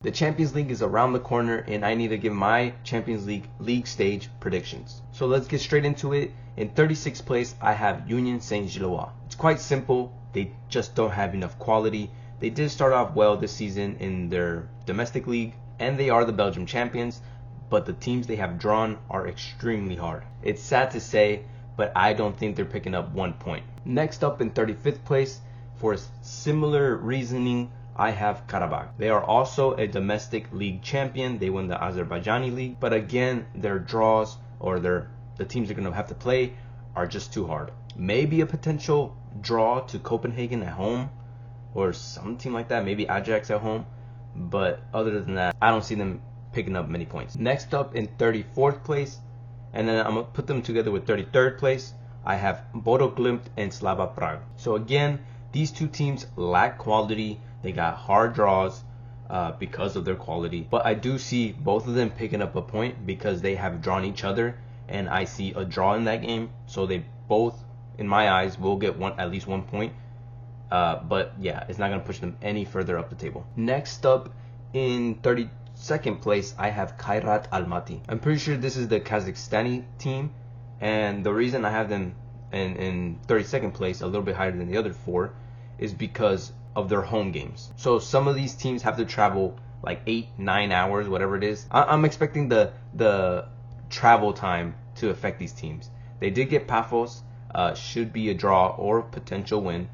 The Champions League is around the corner, and I need to give my Champions League stage predictions. So let's get straight into it. In 36th place, I have Union Saint-Gilloise. It's quite simple. They just don't have enough quality. They did start off well this season in their domestic league, and they are the Belgium champions, but the teams they have drawn are extremely hard. It's sad to say, but I don't think they're picking up 1 point. Next up in 35th place, for similar reasoning, I have Qarabağ. They are also a domestic league champion. They won the Azerbaijani league, but again, their draws or the teams they're going to have to play are just too hard. Maybe a potential draw to Copenhagen at home or something like that, maybe Ajax at home, but other than that, I don't see them picking up many points. Next up in 34th place, and then I'm going to put them together with 33rd place, I have Bodo Glimt and Slava Prague. So again, these two teams lack quality. They got hard draws because of their quality, but I do see both of them picking up a point because they have drawn each other, and I see a draw in that game, so they both, in my eyes, will get at least 1 point. But yeah, it's not going to push them any further up the table. Next up in 32nd place, I have Kairat Almaty. I'm pretty sure this is the Kazakhstani team, and the reason I have them in 32nd place, a little bit higher than the other four, is because of their home games. So some of these teams have to travel like 8-9 hours, whatever it is. I'm expecting the travel time to affect these teams. They did get Paphos, should be a draw or potential win,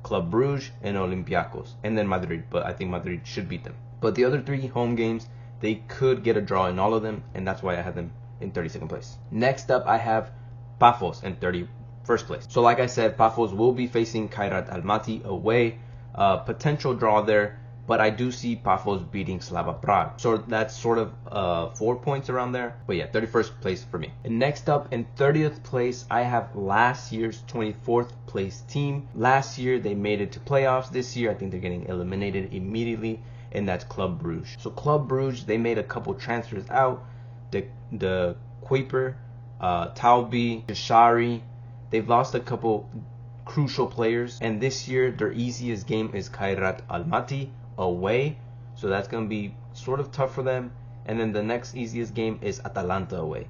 Club Brugge and Olympiacos, and then Madrid, but I think Madrid should beat them. But the other three home games, they could get a draw in all of them, and that's why I have them in 32nd place. Next up, I have Paphos in 31st place. So like I said, Paphos will be facing Kairat Almaty away. Potential draw there, but I do see Paphos beating Slava Prague. So that's sort of 4 points around there. But yeah, 31st place for me. And next up in 30th place, I have last year's 24th place team. Last year they made it to playoffs. This year I think they're getting eliminated immediately, and that's Club Brugge. So Club Brugge, they made a couple transfers out. The Kuiper, Taubi, Jashari. They've lost a couple crucial players, and this year their easiest game is Kairat Almaty away, so that's going to be sort of tough for them. And then the next easiest game is Atalanta away.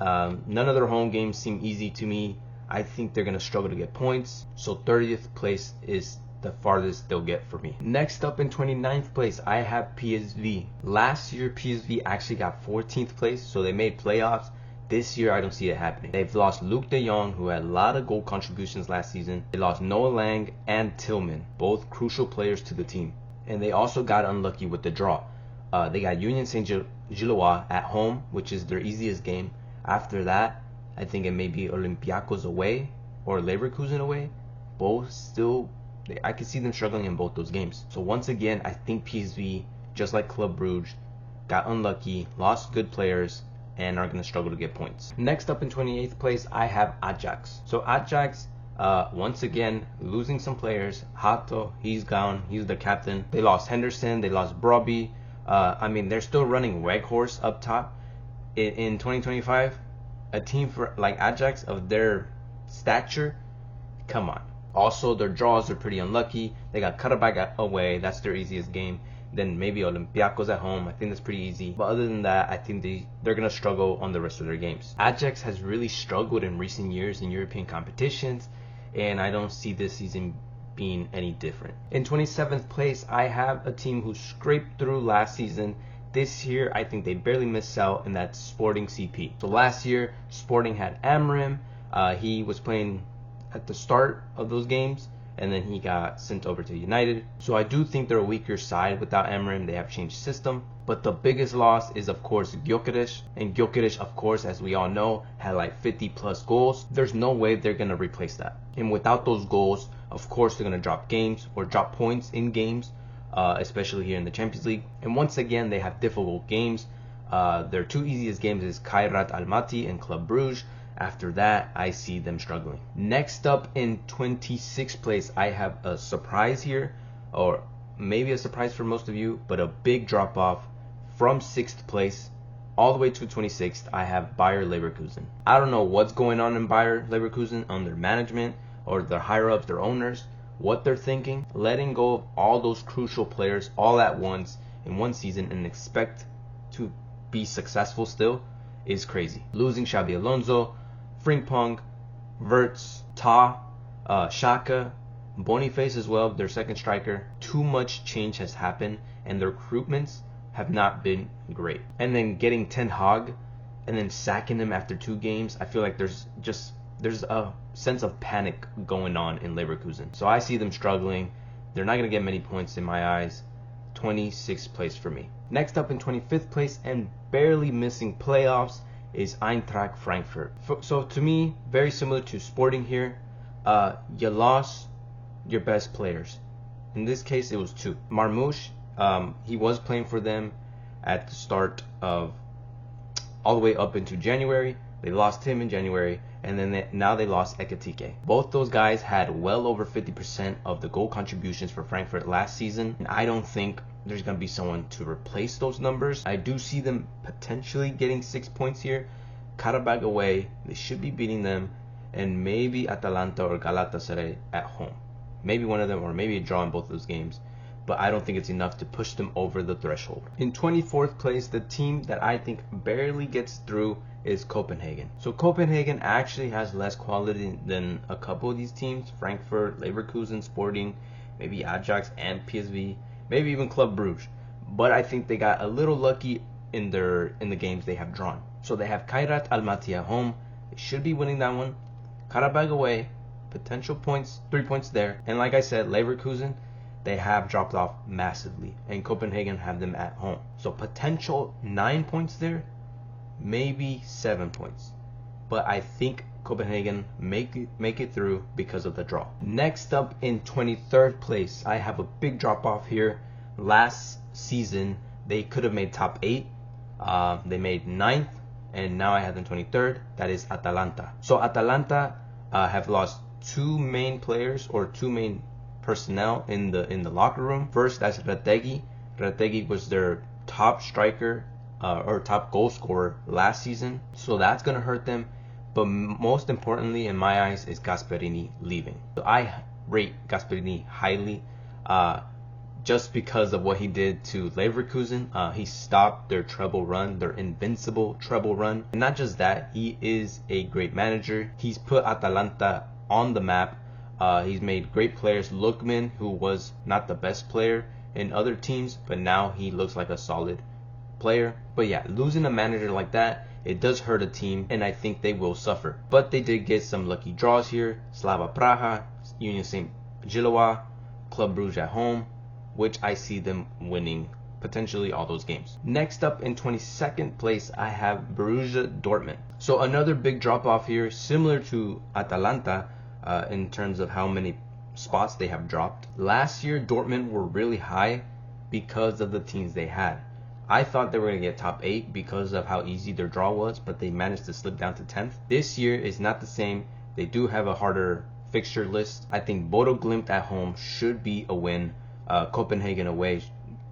None of their home games seem easy to me. I think they're going to struggle to get points, so 30th place is the farthest they'll get for me. Next up in 29th place, I have PSV. Last year PSV actually got 14th place, so they made playoffs. This year, I don't see it happening. They've lost Luke de Jong, who had a lot of goal contributions last season. They lost Noah Lang and Tillman, both crucial players to the team. And they also got unlucky with the draw. They got Union Saint-Gilloise at home, which is their easiest game. After that, I think it may be Olympiacos away or Leverkusen away. Both still, I could see them struggling in both those games. So once again, I think PSV, just like Club Brugge, got unlucky, lost good players, and are going to struggle to get points. Next up in 28th place, I have Ajax. So Ajax, once again, losing some players. Hato, he's gone. He's the captain. They lost Henderson. They lost Brobbey. I mean, they're still running Weghorst up top. In 2025, a team for like Ajax of their stature, come on. Also, their draws are pretty unlucky. They got Qarabağ away. That's their easiest game. Then maybe Olympiacos at home. I think that's pretty easy. But other than that, I think they're going to struggle on the rest of their games. Ajax has really struggled in recent years in European competitions, and I don't see this season being any different. In 27th place, I have a team who scraped through last season. This year, I think they barely missed out, and that's Sporting CP. So last year, Sporting had Amram. He was playing at the start of those games, and then he got sent over to United. So I do think they're a weaker side without Amram. They have changed system. But the biggest loss is, of course, Gyökeres. And Gyökeres, of course, as we all know, had like 50 plus goals. There's no way they're going to replace that. And without those goals, of course, they're going to drop games or drop points in games, especially here in the Champions League. And once again, they have difficult games. Their two easiest games is Kairat Almaty and Club Brugge. After that, I see them struggling. Next up in 26th place, I have a surprise here, or maybe a surprise for most of you, but a big drop off from 6th place all the way to 26th. I have Bayer Leverkusen. I don't know what's going on in Bayer Leverkusen on their management or their higher ups, their owners, what they're thinking. Letting go of all those crucial players all at once in one season and expect to be successful still is crazy. Losing Xabi Alonso, Frimpong, Wirtz, Ta, Xhaka, Boniface as well, their second striker. Too much change has happened and the recruitments have not been great. And then getting Ten Hag and then sacking him after 2 games, I feel like there's a sense of panic going on in Leverkusen. So I see them struggling. They're not going to get many points in my eyes. 26th place for me. Next up in 25th place and barely missing playoffs is Eintracht Frankfurt. So to me, very similar to Sporting here. You lost your best players. In this case, it was 2. Marmoush, he was playing for them at the start of all the way up into January. They lost him in January, and then now they lost Ekitike. Both those guys had well over 50% of the goal contributions for Frankfurt last season, and I don't think there's going to be someone to replace those numbers. I do see them potentially getting 6 points here. Karabag away, they should be beating them, and maybe Atalanta or Galatasaray at home. Maybe one of them, or maybe a draw in both of those games. But I don't think it's enough to push them over the threshold. In 24th place, the team that I think barely gets through is Copenhagen. So Copenhagen actually has less quality than a couple of these teams. Frankfurt, Leverkusen, Sporting, maybe Ajax and PSV, maybe even Club Brugge. But I think they got a little lucky in the games they have drawn. So they have Kairat Almaty at home. They should be winning that one. Karabag away, potential points, 3 points there. And like I said, Leverkusen, they have dropped off massively, and Copenhagen have them at home. So potential 9 points there, maybe 7 points. But I think Copenhagen make it through because of the draw. Next up in 23rd place, I have a big drop off here. Last season, they could have made top 8. They made 9th, and now I have them 23rd. That is Atalanta. So Atalanta have lost 2 main players, or 2 main personnel in the locker room. First, that's Retegui. Retegui was their top striker or top goal scorer last season, so that's gonna hurt them. But most importantly, in my eyes, is Gasperini leaving. So I rate Gasperini highly, just because of what he did to Leverkusen. He stopped their treble run, their invincible treble run. And not just that, he is a great manager. He's put Atalanta on the map. He's made great players. Lookman, who was not the best player in other teams, but now he looks like a solid player. But yeah, losing a manager like that, it does hurt a team, and I think they will suffer. But they did get some lucky draws here. Slava Praha, Union St. Gilloise, Club Brugge at home, which I see them winning potentially all those games. Next up in 22nd place, I have Borussia Dortmund. So another big drop off here, similar to Atalanta, in terms of how many spots they have dropped. Last year, Dortmund were really high because of the teams they had. I thought they were going to get top 8 because of how easy their draw was, but they managed to slip down to 10th. This year is not the same. They do have a harder fixture list. I think Bodo Glimt at home should be a win. Copenhagen away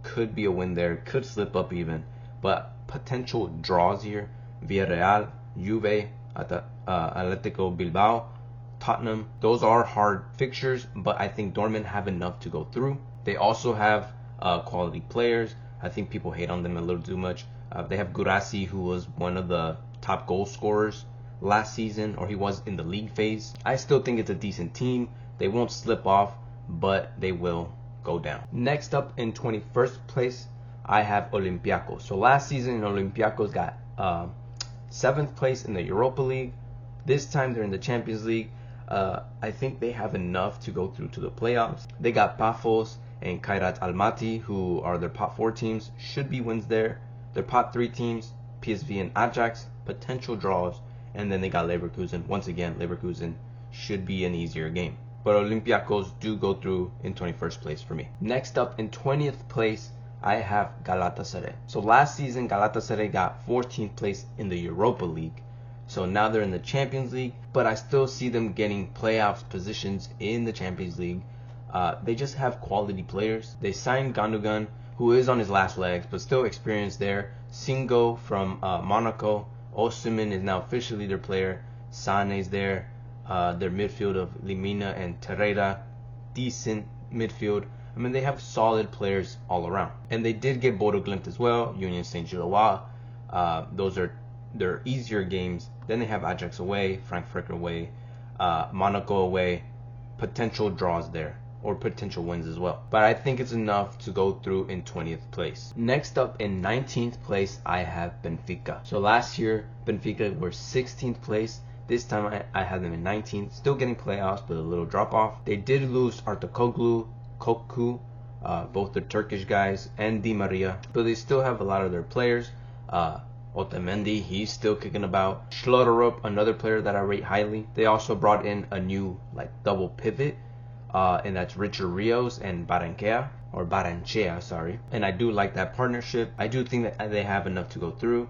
could be a win there, could slip up even. But potential draws here: Villarreal, Juve, Atletico Bilbao, Tottenham. Those are hard fixtures, but I think Dortmund have enough to go through. They also have quality players. I think people hate on them a little too much. They have Guirassy, who was one of the top goal scorers last season, or he was in the league phase. I still think it's a decent team. They won't slip off, but they will go down. Next up in 21st place, I have Olympiacos. So last season, Olympiacos got 7th place in the Europa League. This time they're in the Champions League. I think they have enough to go through to the playoffs. They got Pafos and Kairat Almaty, who are their pot 4 teams. Should be wins there. Their pot 3 teams, PSV and Ajax, potential draws. And then they got Leverkusen. Once again, Leverkusen should be an easier game. But Olympiacos do go through in 21st place for me. Next up in 20th place, I have Galatasaray. So last season, Galatasaray got 14th place in the Europa League. So now they're in the Champions League, but I still see them getting playoffs positions in the Champions League. They just have quality players. They signed Gundogan, who is on his last legs, but still experienced there. Singo from Monaco. Osimhen is now officially their player. Sane's there. Their midfield of Limina and Terreira, decent midfield. I mean, they have solid players all around. And they did get Bodo Glimt as well, Union Saint-Gilloise. Those are their easier games. Then they have Ajax away, Frankfurt away, Monaco away. Potential draws there, or potential wins as well. But I think it's enough to go through in 20th place. Next up in 19th place, I have Benfica. So last year, Benfica were 16th place. This time I had them in 19th, still getting playoffs, but a little drop off. They did lose Artukoglu, Koku, both the Turkish guys, and Di Maria, but they still have a lot of their players. Otamendi, he's still kicking about. Schlotterup, another player that I rate highly. They also brought in a new double pivot, and that's Richard Rios and Barrenechea, sorry. And I do like that partnership. I do think that they have enough to go through.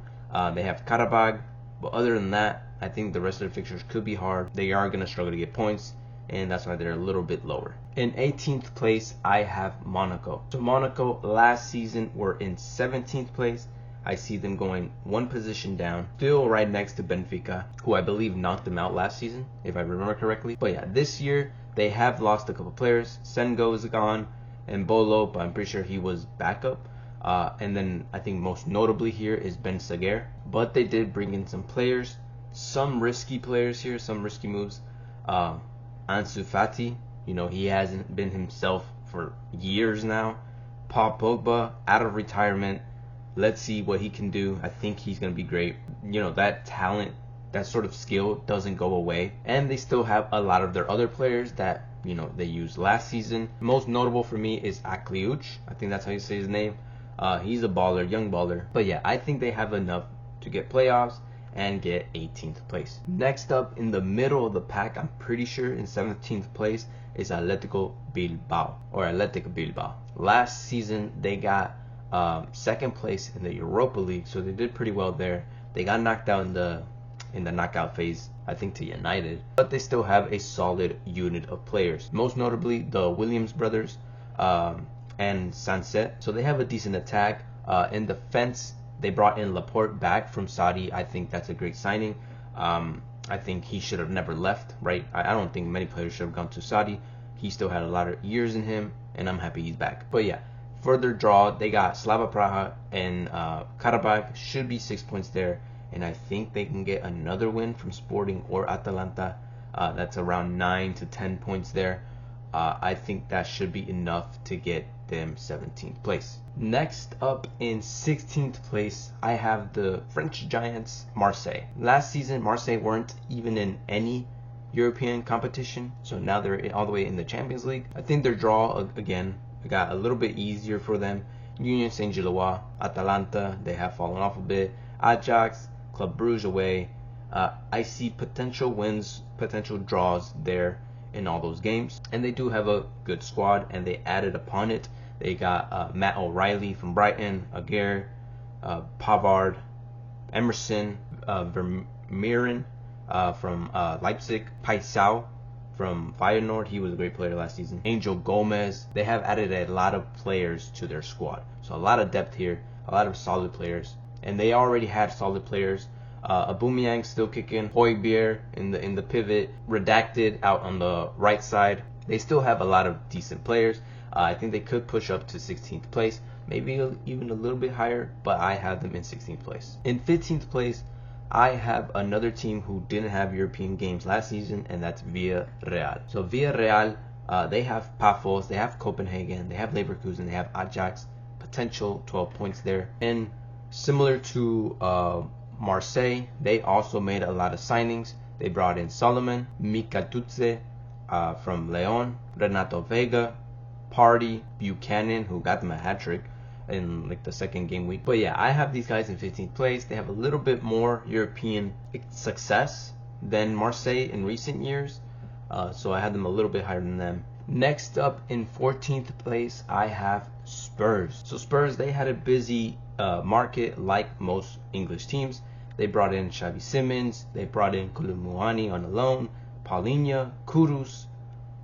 They have Karabag, but other than that, I think the rest of the fixtures could be hard. They are going to struggle to get points, and that's why they're a little bit lower. In 18th place, I have Monaco. So Monaco last season were in 17th place. I see them going one position down, still right next to Benfica, who I believe knocked them out last season, if I remember correctly. But yeah, this year they have lost a couple players. Sengo is gone, and Bolo, but I'm pretty sure he was backup. And then I think most notably here is Ben Seghir. But they did bring in some players, some risky players here, some risky moves. Ansu Fati, he hasn't been himself for years now. Paul Pogba out of retirement. Let's see what he can do. I think he's going to be great. That talent, that sort of skill doesn't go away. And they still have a lot of their other players that, they used last season. Most notable for me is Akliuch. I think that's how you say his name. He's a baller, young baller. But yeah, I think they have enough to get playoffs and get 18th place. Next up in the middle of the pack, I'm pretty sure in 17th place, is Athletic Bilbao. Last season, they got second place in the Europa League, so they did pretty well there. They got knocked out in the knockout phase, I think, to United, but they still have a solid unit of players, most notably the Williams brothers and Sanset. So they have a decent attack. In defense, they brought in Laporte back from Saudi. I think that's a great signing. I think he should have never left, right? I don't think many players should have gone to Saudi. He still had a lot of years in him, and I'm happy he's back. But yeah, further draw, they got Slava Praha and Karabakh. Should be 6 points there, and I think they can get another win from Sporting or Atalanta. That's around 9 to 10 points there. I think that should be enough to get them 17th place. Next up in 16th place, I have the French giants Marseille. Last season, Marseille weren't even in any European competition, so now they're all the way in the Champions League. I think their draw, again, got a little bit easier for them. Union Saint-Gilloise, Atalanta, they have fallen off a bit. Ajax, Club Brugge away. I see potential wins, potential draws there in all those games. And they do have a good squad, and they added upon it. They got Matt O'Reilly from Brighton, Aguirre, Pavard, Emerson, Vermeeren from Leipzig, Paisao from Feyenoord. He was a great player last season. Angel Gomez. They have added a lot of players to their squad. So a lot of depth here, a lot of solid players. And they already had solid players. Aubameyang still kicking. Højbjerg in the pivot. Redacted out on the right side. They still have a lot of decent players. I think they could push up to 16th place, maybe even a little bit higher, but I have them in 16th place. In 15th place, I have another team who didn't have European games last season, and that's Villarreal. So Villarreal, they have Pafos, they have Copenhagen, they have Leverkusen, they have Ajax, potential 12 points there. And similar to Marseille, they also made a lot of signings. They brought in Solomon, Mika Tutse from Leon, Renato Vega, Party, Buchanan, who got them a hat-trick in the second game week. But yeah, I have these guys in 15th place. They have a little bit more European success than Marseille in recent years, so I had them a little bit higher than them. Next up in 14th place, I have Spurs. So Spurs, they had a busy market like most English teams. They brought in Xavi Simons, they brought in Koulibaly on a loan, Paulinho, Kudus,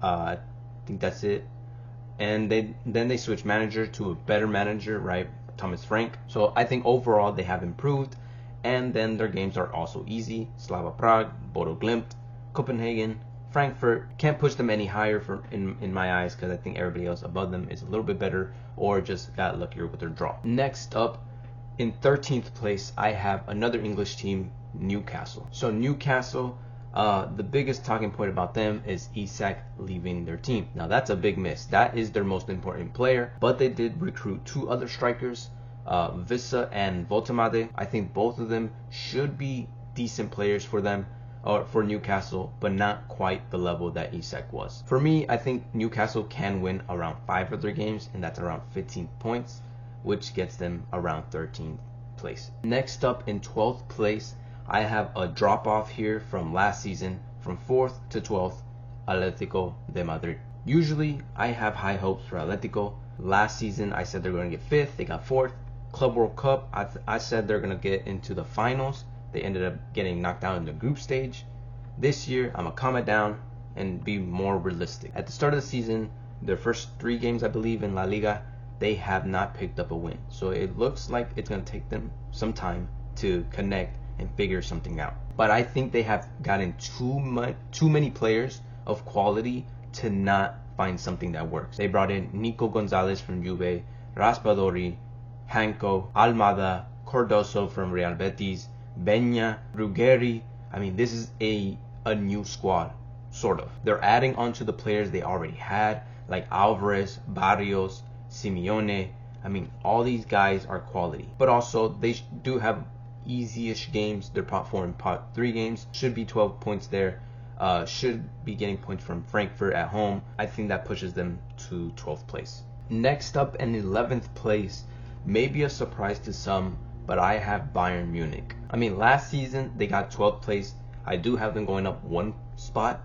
I think that's it. And then they switched manager to a better manager, right? Thomas Frank. So I think overall they have improved. And then their games are also easy. Slava Prague, Bodo Glimt, Copenhagen, Frankfurt, can't push them any higher in my eyes, because I think everybody else above them is a little bit better or just got luckier with their draw. Next up, in 13th place, I have another English team, Newcastle. So Newcastle, the biggest talking point about them is Isak leaving their team. Now that's a big miss. That is their most important player, but they did recruit 2 other strikers, Vissa and Voltemade. I think both of them should be decent players for them, or for Newcastle, but not quite the level that Isak was. For me, I think Newcastle can win around 5 of their games, and that's around 15 points, which gets them around 13th place. Next up, in 12th place, I have a drop off here from last season, from 4th to 12th, Atletico de Madrid. Usually I have high hopes for Atletico. Last season I said they're going to get 5th, they got 4th. Club World Cup, I said they're going to get into the finals. They ended up getting knocked out in the group stage. This year, I'm going to calm it down and be more realistic. At the start of the season, their first 3 games, I believe, in La Liga, they have not picked up a win. So it looks like it's going to take them some time to connect and figure something out. But I think they have gotten too many players of quality to not find something that works. They brought in Nico Gonzalez from Juve, Raspadori, Hanko, Almada, Cardoso from Real Betis, Benya, Ruggeri. I mean, this is a new squad, sort of. They're adding on to the players they already had, like Alvarez, Barrios, Simeone. I mean, all these guys are quality. But also, they do have easy-ish games. They're pot 4 and pot 3 games. Should be 12 points there. Should be getting points from Frankfurt at home. I think that pushes them to 12th place. Next up, in 11th place, maybe a surprise to some, but I have Bayern Munich. I mean, last season they got 12th place. I do have them going up 1 spot,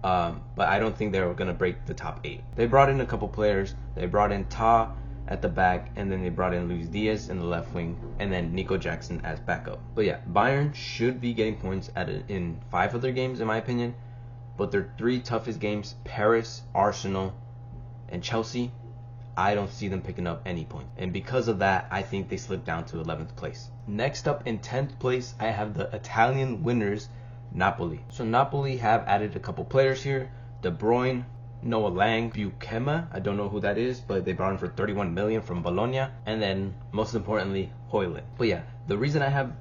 but I don't think they're going to break the top 8. They brought in a couple players. They brought in Ta at the back, and then they brought in Luis Diaz in the left wing, and then Nico Jackson as backup. But yeah, Bayern should be getting points in 5 of their games, in my opinion. But their 3 toughest games, Paris, Arsenal, and Chelsea, I don't see them picking up any points. And because of that, I think they slip down to 11th place. Next up, in 10th place, I have the Italian winners, Napoli. So Napoli have added a couple players here. De Bruyne, Noah Lang, Buchema, I don't know who that is, but they brought him for 31 million from Bologna. And then, most importantly, Højlund. But yeah, the reason I have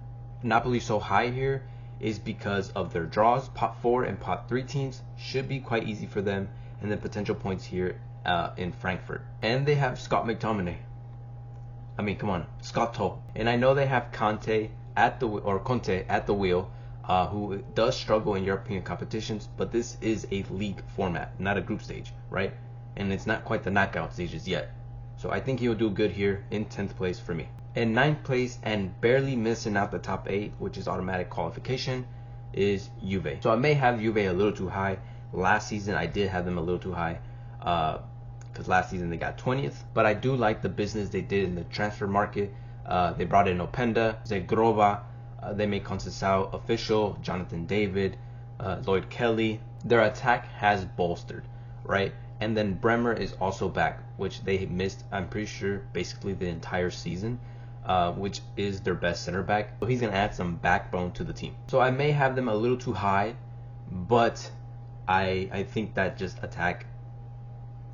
Napoli so high here is because of their draws. Pot 4 and pot 3 teams should be quite easy for them. And then potential points here in Frankfurt. And they have Scott McTominay. I mean, come on, Scott Toe. And I know they have Conte at the wheel, who does struggle in European competitions, but this is a league format, not a group stage, right? And it's not quite the knockout stages yet. So I think he'll do good here in 10th place for me. In 9th place, and barely missing out the top 8, which is automatic qualification, is Juve. So I may have Juve a little too high. Last season I did have them a little too high, because last season they got 20th. But I do like the business they did in the transfer market. They brought in Openda, Zegrova, they made Conceição official, Jonathan David, Lloyd Kelly. Their attack has bolstered, right? And then Bremer is also back, which they missed, I'm pretty sure, basically the entire season, which is their best center back. So he's going to add some backbone to the team. So I may have them a little too high, but I think that just attack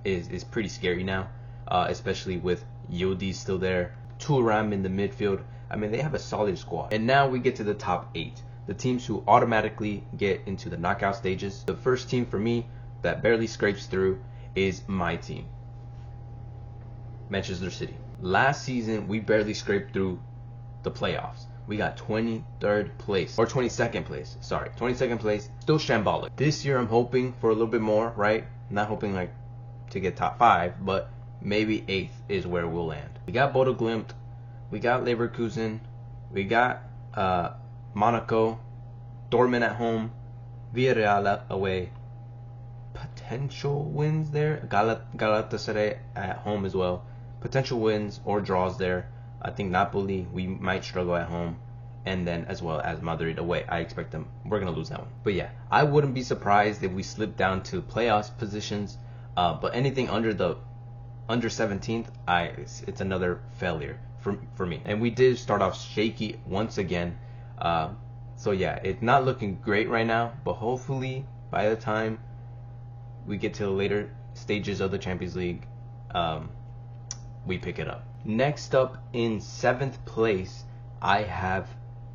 is pretty scary now, especially with Yildiz still there, Thuram in the midfield. I mean, they have a solid squad. And now we get to the top 8, the teams who automatically get into the knockout stages. The first team for me that barely scrapes through is my team, Manchester City. Last season we barely scraped through the playoffs. We got 23rd place, or 22nd place, sorry, 22nd place, still shambolic. This year I'm hoping for a little bit more, right? Not hoping like to get top 5, but maybe 8th is where we'll land. We got Bodo Glimt, we got Leverkusen, we got Monaco, Dortmund at home, Villarreal away, potential wins there, Galatasaray at home as well, potential wins or draws there. I think Napoli, we might struggle at home, and then as well as Madrid away. I expect them, we're going to lose that one. But yeah, I wouldn't be surprised if we slip down to playoffs positions, but anything under 17th, it's another failure for me. And we did start off shaky once again, so yeah, it's not looking great right now, but hopefully by the time we get to the later stages of the Champions League, we pick it up. Next up, in 7th place, I have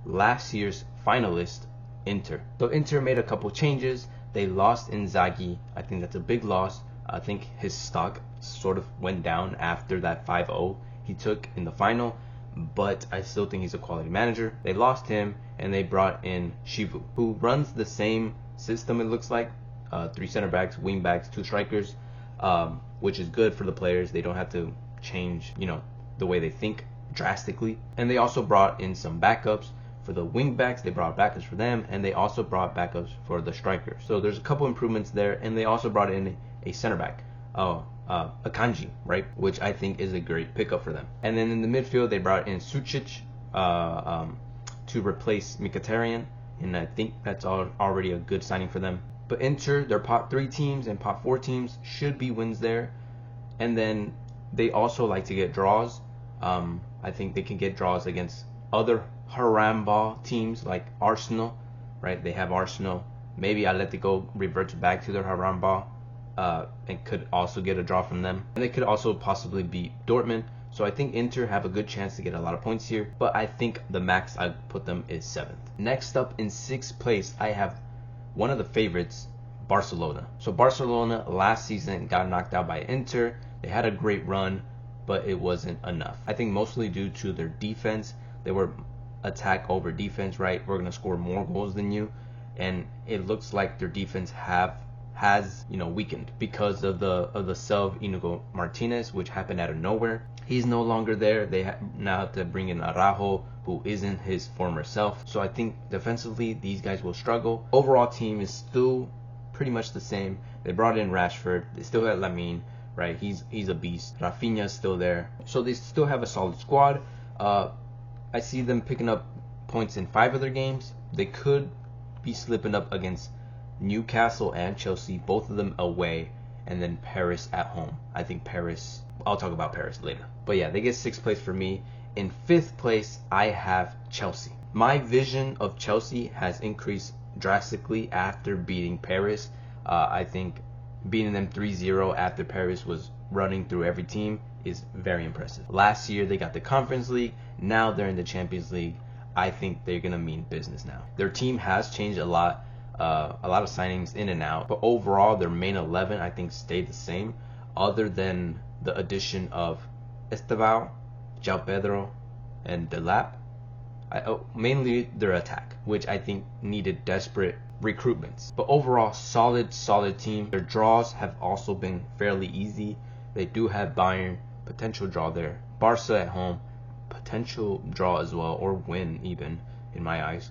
last year's finalist, Inter. So Inter made a couple changes. They lost Inzaghi. I think that's a big loss. I think his stock sort of went down after that 5-0 he took in the final, but I still think he's a quality manager. They lost him, and they brought in Chivu, who runs the same system, it looks like. 3 center backs, wing backs, 2 strikers, which is good for the players. They don't have to change, the way they think drastically. And they also brought in some backups for the wing backs. They brought backups for them, and they also brought backups for the strikers. So there's a couple improvements there, and they also brought in a center back, Akanji, right, which I think is a great pickup for them. And then in the midfield, they brought in Sucic to replace Mkhitaryan, and I think that's already a good signing for them. But Inter, their pot 3 teams and pot 4 teams should be wins there. And then they also like to get draws. I think they can get draws against other Harambal teams like Arsenal, right? They have Arsenal. Maybe Atletico reverts back to their Harambal and could also get a draw from them. And they could also possibly beat Dortmund. So I think Inter have a good chance to get a lot of points here. But I think the max I put them is 7th. Next up, in 6th place, I have one of the favorites, Barcelona. So Barcelona last season got knocked out by Inter. They had a great run, but it wasn't enough. I think mostly due to their defense. They were attack over defense, right? We're gonna score more goals than you, and it looks like their defense has weakened because of the sell of Inigo Martinez, which happened out of nowhere. He's no longer there. They now have to bring in Araujo, who isn't his former self. So I think defensively these guys will struggle. Overall team is still pretty much the same. They brought in Rashford. They still have Lamine, right? He's a beast. Rafinha's still there. So they still have a solid squad. I see them picking up points in 5 of their games. They could be slipping up against Newcastle and Chelsea, both of them away, and then Paris at home. I think Paris, I'll talk about Paris later. But yeah, they get 6th place for me. In 5th place, I have Chelsea. My vision of Chelsea has increased drastically after beating Paris. I think beating them 3-0 after Paris was running through every team is very impressive. Last year they got the Conference League. Now they're in the Champions League. I think they're gonna mean business now. Their team has changed a lot of signings in and out, but overall their main 11 I think stayed the same, other than the addition of Estevao, João Pedro, and Delap. Mainly their attack, which I think needed desperate recruitments. But overall, solid team. Their draws have also been fairly easy. They do have Bayern, potential draw there. Barca at home, potential draw as well, or win even, in my eyes.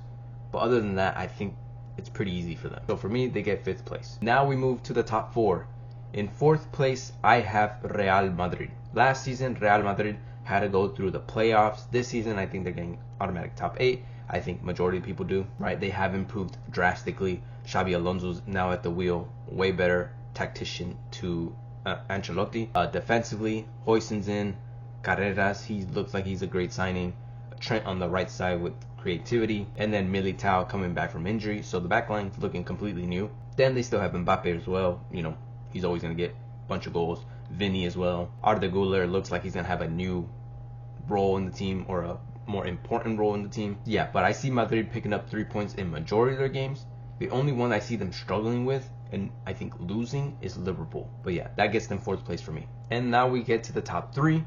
But other than that, I think it's pretty easy for them. So for me, they get 5th place. Now we move to the top 4. In 4th place, I have Real Madrid. Last season, Real Madrid had to go through the playoffs. This season, I think they're getting automatic top 8. I think majority of people do, right? They have improved drastically. Xabi Alonso's now at the wheel, way better tactician to Ancelotti. Defensively, Huijsen's in, Carreras, he looks like he's a great signing. Trent on the right side with creativity, and then Militao coming back from injury. So the back line's looking completely new. Then they still have Mbappe as well. He's always gonna get a bunch of goals. Vinny as well. Arda Güler looks like he's gonna have a new role in the team, or a more important role in the team. Yeah, but I see Madrid picking up 3 points in majority of their games. The only one I see them struggling with, and I think losing, is Liverpool. But yeah, that gets them 4th place for me. And now we get to the top 3.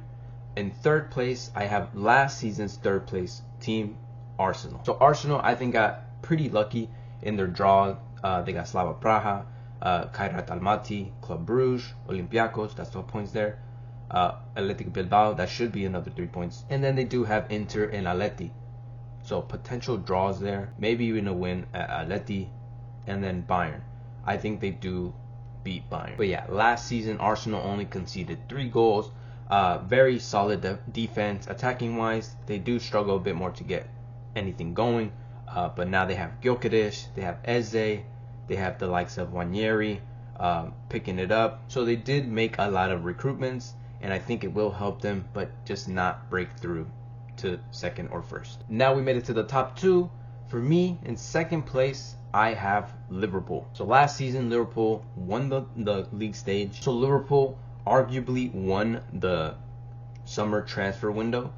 In 3rd place, I have last season's 3rd place team, Arsenal. So Arsenal, I think, got pretty lucky in their draw. They got Slava Praha, Kairat Almaty, Club Brugge, Olympiacos, that's 12 points there. Athletic Bilbao, that should be another 3 points. And then they do have Inter and Atleti. So potential draws there. Maybe even a win at Atleti, and then Bayern. I think they do beat Bayern. But yeah, last season Arsenal only conceded 3 goals. Very solid defense. Attacking wise, they do struggle a bit more to get anything going. But now they have Gyökeres, they have Eze, they have the likes of Wanyeri picking it up. So they did make a lot of recruitments, and I think it will help them, but just not break through to 2nd or 1st. Now we made it to the top 2. For me, in 2nd place, I have Liverpool. So last season, Liverpool won the league stage. So Liverpool arguably won the summer transfer window.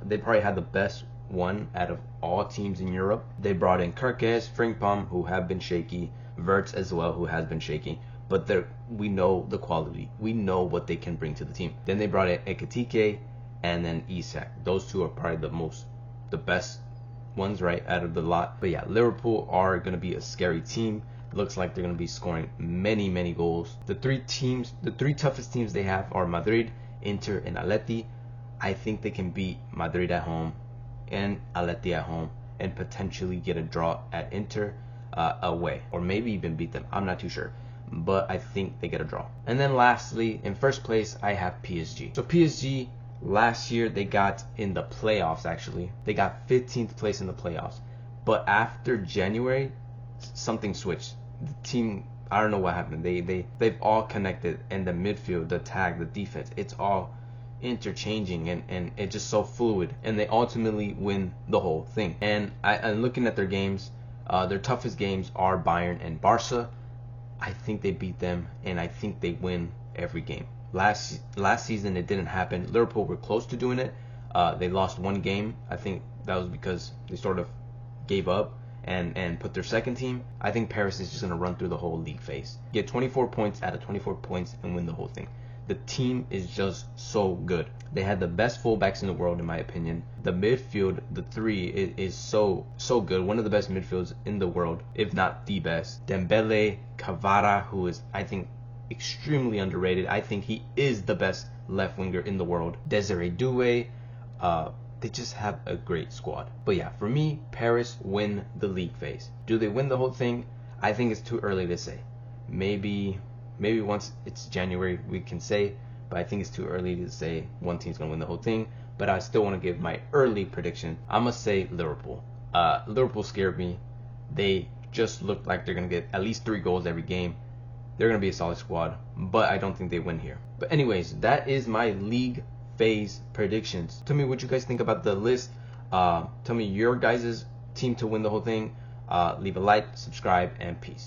They probably had the best one out of all teams in Europe. They brought in Kerkez, Frimpong, who have been shaky, Wirtz as well, who has been shaky. But we know the quality. We know what they can bring to the team. Then they brought in Ekitike and then Isak. Those two are probably the best ones, right, out of the lot. But yeah, Liverpool are going to be a scary team. Looks like they're going to be scoring many goals. The three toughest teams they have are Madrid, Inter, and Atleti. I think they can beat Madrid at home and Atleti at home and potentially get a draw at Inter away, or maybe even beat them. I'm not too sure, but I think they get a draw. And then lastly, in first place, I have PSG. So PSG, last year they got in the playoffs. Actually, they got 15th place in the playoffs, but after January, something switched. The team, I don't know what happened. They've all connected, and the midfield, the attack, the defense, it's all interchanging, and it's just so fluid, and they ultimately win the whole thing. And I'm looking at their games. Their toughest games are Bayern and Barca. I think they beat them, and I think they win every game. Last season it didn't happen. Liverpool were close to doing it. They lost one game. I think that was because they sort of gave up and put their second team. I think Paris is just going to run through the whole league phase, get 24 points out of 24 points, and win the whole thing. The team is just so good. They had the best fullbacks in the world, in my opinion. The midfield, the three, is so good. One of the best midfields in the world, if not the best. Dembele, Kvara, who is, I think, extremely underrated. I think he is the best left winger in the world. Desiree Doué. They just have a great squad. But yeah, for me, Paris win the league phase. Do they win the whole thing? I think it's too early to say. Maybe once it's January we can say, but I think it's too early to say one team's gonna win the whole thing. But I still want to give my early prediction. I'm gonna say Liverpool. Liverpool scared me. They just look like they're gonna get at least 3 goals every game. They're gonna be a solid squad, but I don't think they win here. But anyways, that is my league phase predictions. Tell me what you guys think about the list. Tell me your guys' team to win the whole thing. Leave a like, subscribe, and peace.